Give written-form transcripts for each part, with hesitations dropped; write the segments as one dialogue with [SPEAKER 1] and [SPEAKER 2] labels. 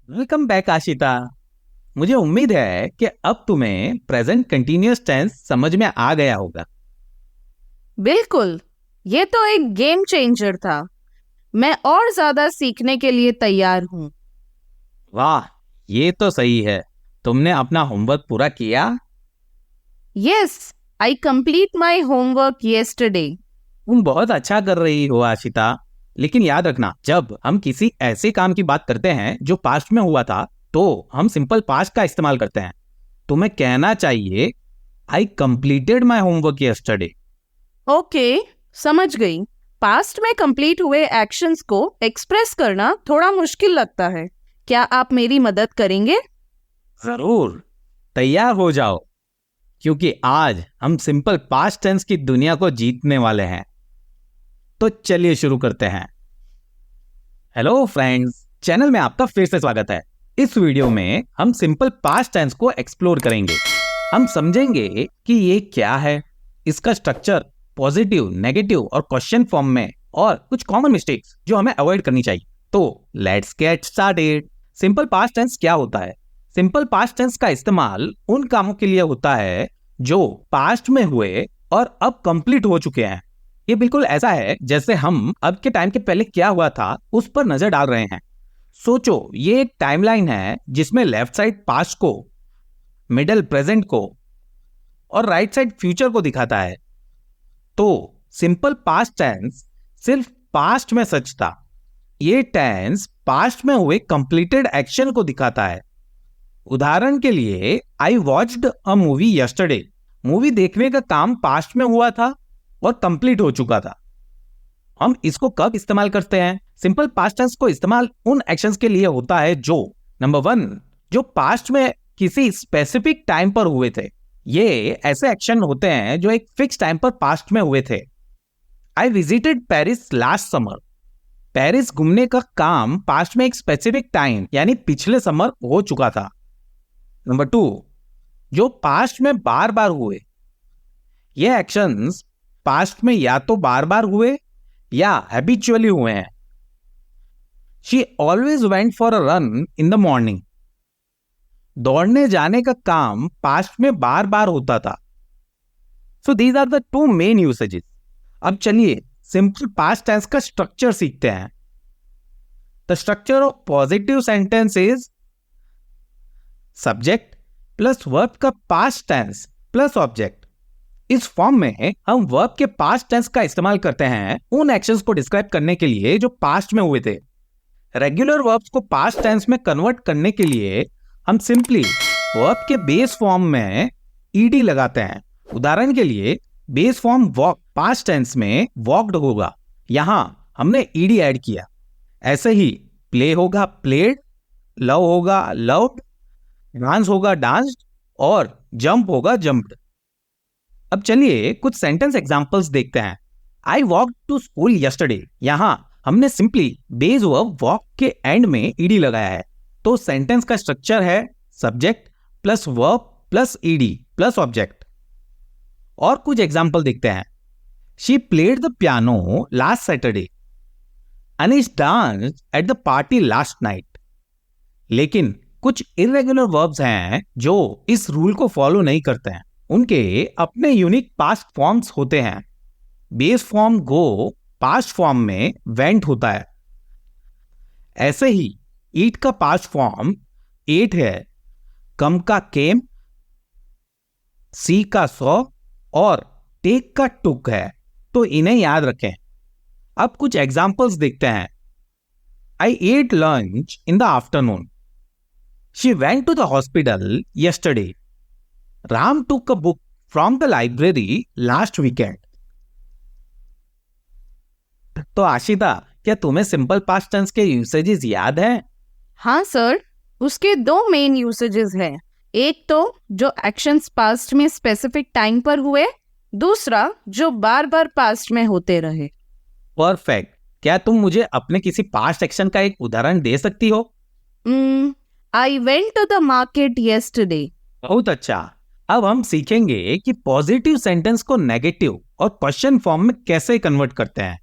[SPEAKER 1] Welcome back Ashita. मुझे उम्मीद है कि अब तुम्हें प्रेजेंट कंटिन्यूअस टेंस समझ में आ गया होगा।
[SPEAKER 2] बिल्कुल। ये तो एक गेम चेंजर था। मैं और ज्यादा सीखने के लिए तैयार हूँ।
[SPEAKER 1] वाह, ये तो सही है। तुमने अपना होमवर्क पूरा किया?
[SPEAKER 2] Yes, I complete my homework yesterday.
[SPEAKER 1] तुम बहुत अच्छा कर रही हो आशिता। लेकिन याद रखना, जब हम किसी ऐसे काम की बात करते हैं जो पास्ट में हुआ था, तो हम सिंपल पास्ट का इस्तेमाल करते हैं। तुम्हें कहना चाहिए, I completed my homework yesterday.
[SPEAKER 2] Okay, समझ गई। पास्ट में कंप्लीट हुए एक्शंस को एक्सप्रेस करना थोड़ा मुश्किल लगता है। क्या आप मेरी मदद करेंगे?
[SPEAKER 1] जरूर, तैयार हो जाओ, क्योंकि आज हम सिंपल पास्ट टेंस की दुनिया को जीतने वाले हैं। तो चलिए शुरू करते हैं। हेलो फ्रेंड्स, चैनल में आपका फिर से स्वागत है। इस वीडियो में हम सिंपल पास्ट टेंस को एक्सप्लोर करेंगे। हम समझेंगे कि ये क्या है, इसका स्ट्रक्चर, पॉजिटिव, नेगेटिव और क्वेश्चन फॉर्म में, और कुछ कॉमन मिस्टेक्स जो हमें अवॉइड करनी चाहिए। तो let's get started. Simple past tense क्या होता है? सिंपल पास्ट टेंस का इस्तेमाल उन कामों के लिए होता है जो पास्ट में हुए और अब कंप्लीट हो चुके हैं। ये बिल्कुल ऐसा है जैसे हम अब के टाइम के पहले क्या हुआ था उस पर नजर डाल रहे हैं। सोचो, ये एक टाइमलाइन है जिसमें लेफ्ट साइड पास्ट को, मिडिल प्रेजेंट को और राइट साइड फ्यूचर को दिखाता है। तो सिंपल पास्ट टेंस सिर्फ पास्ट में सच था। ये टेंस पास्ट में हुए कंप्लीटेड एक्शन को दिखाता है। उदाहरण के लिए, I watched a movie yesterday. Movie देखने का काम पास्ट में हुआ था और कंप्लीट हो चुका था। हम इसको कब इस्तेमाल करते हैं? सिंपल पास्ट टेंस को इस्तेमाल उन एक्शंस के लिए होता है जो, नंबर 1, जो पास्ट में किसी स्पेसिफिक टाइम पर हुए थे। ये ऐसे एक्शन होते हैं जो एक फिक्स टाइम पर पास्ट में हुए थे। I visited Paris last summer. Paris घूमने का काम पास्ट में एक स्पेसिफिक टाइम यानी पिछले समर हो चुका था। नंबर 2, जो पास्ट में बार बार हुए। ये एक्शंस पास्ट में या तो बार बार हुए या हैबिचुअली हुए हैं। She always went for a run in the morning. दौड़ने जाने का काम पास्ट में बार बार होता था। So these are the two main usages. अब चलिए सिंपल पास्ट टेंस का स्ट्रक्चर सीखते हैं। The structure of positive sentence is subject plus verb का पास्ट टेंस प्लस ऑब्जेक्ट। इस फॉर्म में हम वर्ब के पास्ट टेंस का इस्तेमाल करते हैं उन एक्शंस को डिस्क्राइब करने के लिए जो पास्ट में हुए थे। रेगुलर वर्ब्स को पास्ट टेंस में कन्वर्ट करने के लिए हम सिंपली वर्ब के बेस फॉर्म में ईडी लगाते हैं। उदाहरण के लिए, base form walk past tense में वॉक्ड होगा, यहां हमने ईडी ऐड किया। ऐसे ही प्ले होगा प्लेड, लव होगा लव्ड, डांस होगा डांस्ड और जंप होगा जंप्ड। अब चलिए कुछ सेंटेंस एग्जांपल्स देखते हैं। I walk to school yesterday. यहां हमने सिंपली बेस वर्ब वॉक के एंड में ईडी लगाया है। तो सेंटेंस का स्ट्रक्चर है subject plus verb plus ED plus object. और कुछ एग्जांपल देखते हैं। She played the piano last Saturday. Anish dance at the party last night. लेकिन कुछ इरेगुलर वर्ब्स हैं जो इस रूल को फॉलो नहीं करते हैं। उनके अपने यूनिक पास्ट फॉर्म्स होते हैं। बेस फॉर्म गो पास्ट फॉर्म में वेंट होता है। ऐसे ही ईट का पास्ट फॉर्म एट है, कम का केम, सी का सॉ और टेक का टुक है। तो इन्हें याद रखें। अब कुछ एग्जांपल्स देखते हैं। I ate lunch in the afternoon. She went to the hospital yesterday. Ram took a book from the library last weekend. तो आशिता, क्या तुम्हें सिंपल पास्ट टेंस के यूसेजेस याद हैं?
[SPEAKER 2] हाँ सर, उसके दो मेन यूसेजेस हैं। एक तो जो एक्शंस पास्ट में स्पेसिफिक टाइम पर हुए, दूसरा जो बार बार पास्ट में होते रहे।
[SPEAKER 1] परफेक्ट। क्या तुम मुझे अपने किसी पास्ट एक्शन का एक उदाहरण दे सकती हो?
[SPEAKER 2] I went to the market yesterday.
[SPEAKER 1] बहुत अच्छा। अब हम सीखेंगे कि पॉजिटिव सेंटेंस को नेगेटिव और क्वेश्चन फॉर्म में कैसे कन्वर्ट करते हैं।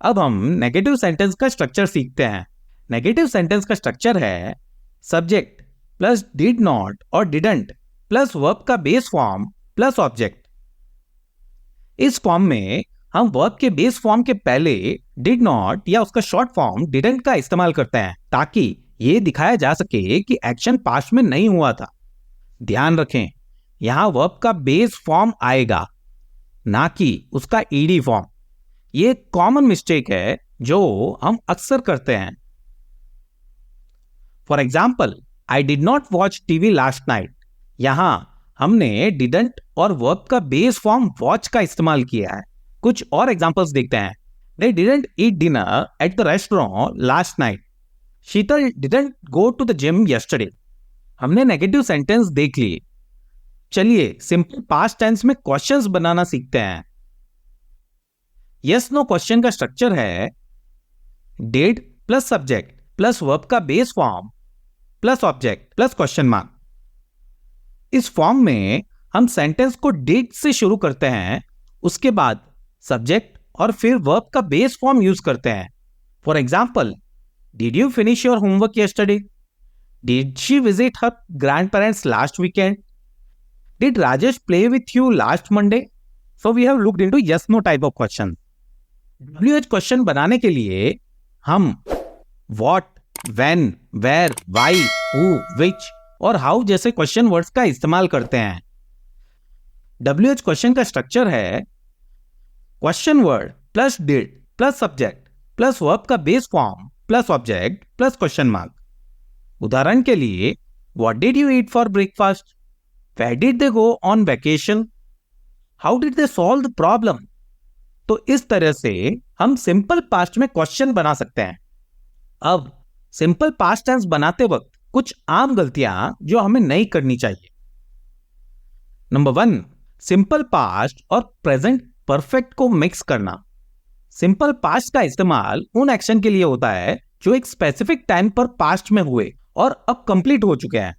[SPEAKER 1] अब हम नेगेटिव सेंटेंस का स्ट्रक्चर सीखते हैं। नेगेटिव सेंटेंस का स्ट्रक्चर है सब्जेक्ट प्लस डिड नॉट और डिडंट प्लस वर्ब का बेस फॉर्म प्लस ऑब्जेक्ट। इस फॉर्म में हम वर्ब के बेस फॉर्म के पहले डिड नॉट या उसका शॉर्ट फॉर्म डिडंट का इस्तेमाल करते हैं ताकि यह दिखाया जा सके कि एक्शन पास्ट में नहीं हुआ था। ध्यान रखें, यहां वर्ब का बेस फॉर्म आएगा, ना कि उसका ईडी फॉर्म। यह कॉमन मिस्टेक है जो हम अक्सर करते हैं। For example, I did not watch TV last night. यहां हमने डिडंट और वर्ब का बेस फॉर्म वॉच का इस्तेमाल किया है। कुछ और एग्जांपल्स देखते हैं। They didn't eat dinner at the restaurant last night. Sheetal didn't go to the gym yesterday. हमने नेगेटिव सेंटेंस देख लिए। चलिए सिंपल पास्ट टेंस में क्वेश्चंस बनाना सीखते हैं। यस नो क्वेश्चन का स्ट्रक्चर है did plus subject plus verb का base form plus object plus question mark. इस फॉर्म में हम सेंटेंस को डिड से शुरू करते हैं, उसके बाद सब्जेक्ट और फिर वर्ब का बेस फॉर्म यूज करते हैं। For example, did you finish your homework yesterday? Did she visit her grand parents last weekend? Did Rajesh play with you last Monday? So we have looked into yes no type of question. WH question बनाने के लिए हम what, when, where, why, who, which और how जैसे question words का इस्तेमाल करते हैं। WH क्वेश्चन का स्ट्रक्चर है question word plus did plus subject plus verb का base form plus object plus question mark. उदाहरण के लिए, what did you eat for breakfast? Where did they go on vacation? How did they solve the problem? तो इस तरह से हम simple past में क्वेश्चन बना सकते हैं। अब सिंपल पास्ट टेंस बनाते वक्त कुछ आम गलतियां जो हमें नहीं करनी चाहिए। नंबर 1, सिंपल पास्ट और प्रेजेंट परफेक्ट को मिक्स करना। सिंपल पास्ट का इस्तेमाल उन एक्शन के लिए होता है जो एक स्पेसिफिक टाइम पर पास्ट में हुए और अब कंप्लीट हो चुके हैं।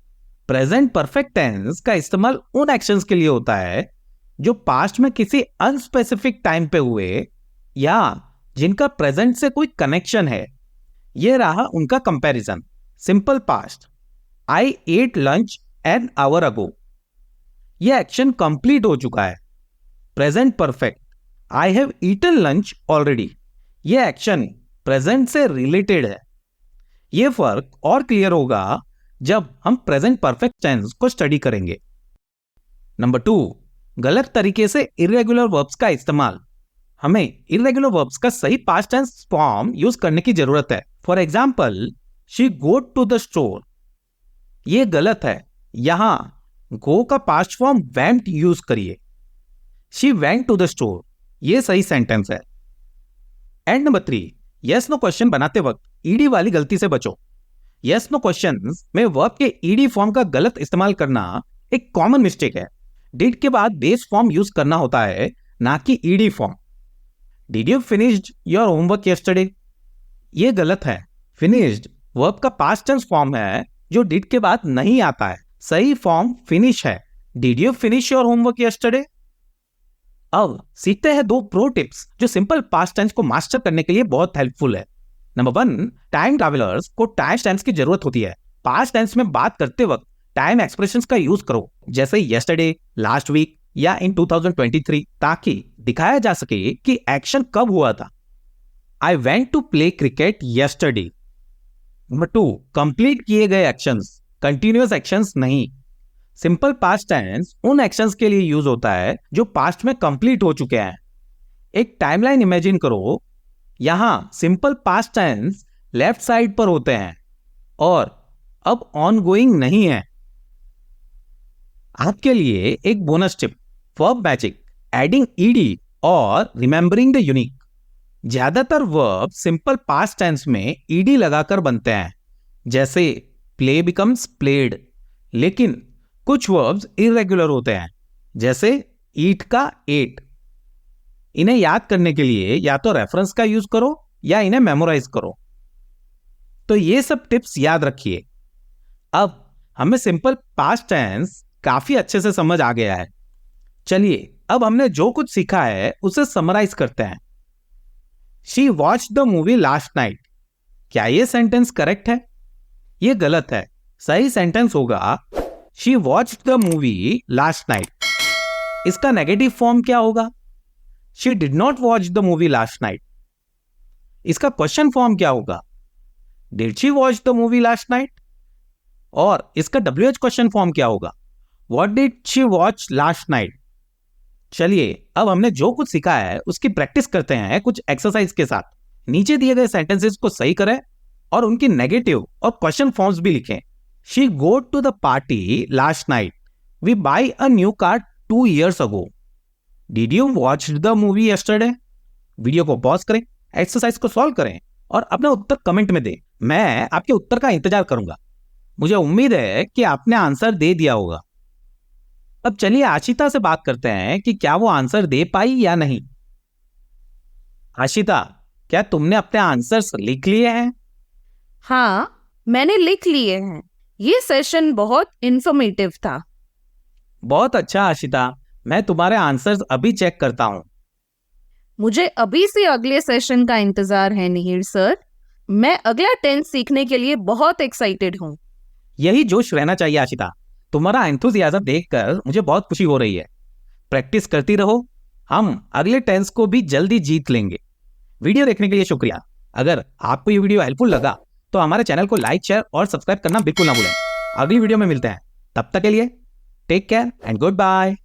[SPEAKER 1] प्रेजेंट परफेक्ट टेंस का इस्तेमाल उन एक्शंस के लिए होता है जो पास्ट में किसी अनस्पेसिफिक टाइम पे हुए या जिनका प्रेजेंट से कोई कनेक्शन है। यह रहा उनका comparison. Simple past, I ate lunch an hour ago. यह एक्शन कंप्लीट हो चुका है। Present perfect, I have eaten lunch already. यह एक्शन प्रेजेंट से रिलेटेड है। यह फर्क और क्लियर होगा जब हम प्रेजेंट परफेक्ट टेंस को स्टडी करेंगे। नंबर 2, गलत तरीके से इर्रेगुलर वर्ब्स का इस्तेमाल। हमें इर्रेगुलर वर्ब्स का सही पास्ट टेंस फॉर्म यूज करने की जरूरत है। For example, she go to the store. यह गलत है। यहां गो का पास्ट फॉर्म वेंट यूज करिए। She went to the store, यह सही सेंटेंस है। And number 3, yes no question बनाते वक्त ईडी वाली गलती से बचो। यस नो क्वेश्चंस में वर्ब के ईडी फॉर्म का गलत इस्तेमाल करना एक कॉमन मिस्टेक है। डिड के बाद बेस फॉर्म यूज करना होता है, ना कि ED form. Did you finished your homework yesterday? यह गलत है। फिनिश्ड वर्ब का पास्ट टेंस फॉर्म है जो डिड के बाद नहीं आता है। सही फॉर्म फिनिश है। Did you finish your homework yesterday? अब सीखते हैं 2 प्रो टिप्स जो सिंपल पास्ट टेंस को मास्टर करने के लिए बहुत हेल्पफुल है। नंबर 1, टाइम ट्रैवलर्स को टाइम स्टैम्प्स की जरूरत होती है। पास्ट टेंस में बात करते वक्त टाइम एक्सप्रेशंस का यूज करो, जैसे यस्टरडे, लास्ट वीक या इन 2023, ताकि दिखाया जा सके कि एक्शन कब हुआ था। I went to play cricket yesterday. Number 2, complete किए गए एक्शंस, कंटिन्यूअस एक्शंस नहीं। सिंपल पास्ट टेंस उन एक्शंस के लिए यूज होता है जो पास्ट में कंप्लीट हो चुके हैं। एक टाइमलाइन इमेजिन करो। यहां simple past tense left side पर होते हैं और अब ऑनगोइंग नहीं है। आपके लिए एक bonus tip, verb magic, adding ED और रिमेंबरिंग द यूनिक। ज्यादातर वर्ब सिंपल पास्ट टेंस में ईडी लगाकर बनते हैं, जैसे प्ले बिकम्स प्लेड। लेकिन कुछ वर्ब्स इरेगुलर होते हैं, जैसे ईट का एट। इन्हें याद करने के लिए या तो रेफरेंस का यूज करो या इन्हें मेमोराइज करो। तो ये सब टिप्स याद रखिए। अब हमें सिंपल पास्ट टेंस काफी अच्छे से समझ आ गया है। चलिए अब हमने जो कुछ सीखा है उसे समराइज करते हैं। She watched the movie last night. क्या ये सेंटेंस करेक्ट है? ये गलत है। सही सेंटेंस होगा she watched the movie last night. इसका नेगेटिव फॉर्म क्या होगा? She did not watch the movie last night. इसका क्वेश्चन फॉर्म क्या होगा? Did she watch the movie last night? और इसका WH क्वेश्चन फॉर्म क्या होगा? What did she watch last night? चलिए अब हमने जो कुछ सीखा है उसकी प्रैक्टिस करते हैं कुछ एक्सरसाइज के साथ। नीचे दिए गए सेंटेंसेस को सही करें और उनकी नेगेटिव और क्वेश्चन फॉर्म्स भी लिखें। She go to the party last night. We buy a new car 2 years ago. Did you watch the movie yesterday? Video को पॉज करें, एक्सरसाइज को सॉल्व करें और अपना उत्तर कमेंट में दें। मैं आपके उत्तर का इंतजार करूंगा। मुझे उम्मीद है कि आपने आंसर दे दिया होगा। अब चलिए आशिता से बात करते हैं कि क्या वो आंसर दे पाई या नहीं। आशिता, क्या तुमने अपने आंसर्स लिख लिए हैं?
[SPEAKER 2] हाँ, मैंने लिख लिए हैं। ये सेशन बहुत इंफॉर्मेटिव था।
[SPEAKER 1] बहुत अच्छा आशिता, मैं तुम्हारे आंसर्स अभी चेक करता हूं।
[SPEAKER 2] मुझे अभी से अगले सेशन का इंतजार है निहिर सर। मैं अगला टेंस सीखने के लिए बहुत एक्साइटेड हूँ।
[SPEAKER 1] यही जोश रहना चाहिए आशिता। तुम्हारा एंथुसियाज्म देखकर मुझे बहुत खुशी हो रही है। प्रैक्टिस करती रहो, हम अगले टेंस को भी जल्दी जीत लेंगे। वीडियो देखने के लिए शुक्रिया। अगर आपको ये वीडियो हेल्पफुल लगा तो हमारे चैनल को लाइक, शेयर और सब्सक्राइब करना बिल्कुल ना भूलें। अगली वीडियो में मिलते हैं, तब तक के लिए take care and good bye.